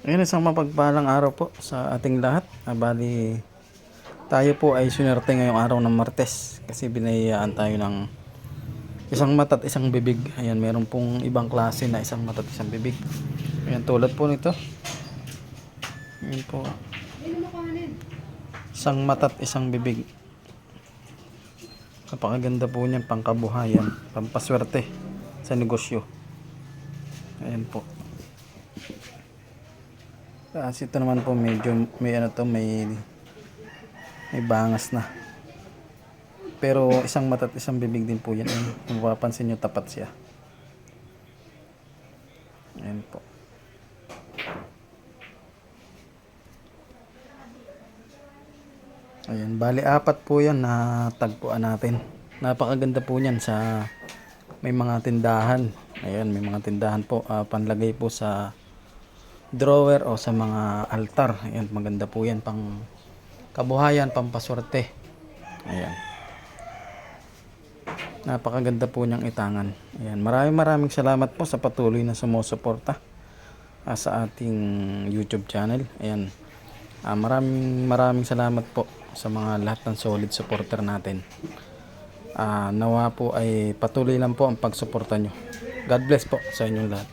Ngayon isang mapagpalang araw po sa ating lahat. Bali, tayo po ay sinerte ngayong araw ng Martes kasi binayaan tayo ng isang mata at isang bibig. Ayan, meron pong ibang klase na isang mata at isang bibig. Ayan, tulad po nito. Ayan po. Isang mata at isang bibig. Napakaganda po niyan, pangkabuhayan, pampaswerte sa negosyo. Ayan po. Kasi ito naman po medyo may bangas na. Pero isang mata at isang bibig din po yan. Kung mapapansin nyo, tapat siya. Ayan po. Ayan, bali apat po yan na tagpuan natin. Napakaganda po niyan sa may mga tindahan. Ayan, may mga tindahan po. Panlagay po sa drawer o sa mga altar. Ayan, maganda po yan. Pang kabuhayan, pampaswerte. Ayan. Napakaganda po niyang itangan. Ayan, maraming salamat po sa patuloy na sumusuporta sa ating YouTube channel. Ayan. Maraming salamat po sa mga lahat ng solid supporter natin. Nawa po ay patuloy lang po ang pagsuporta nyo. God bless po sa inyong lahat.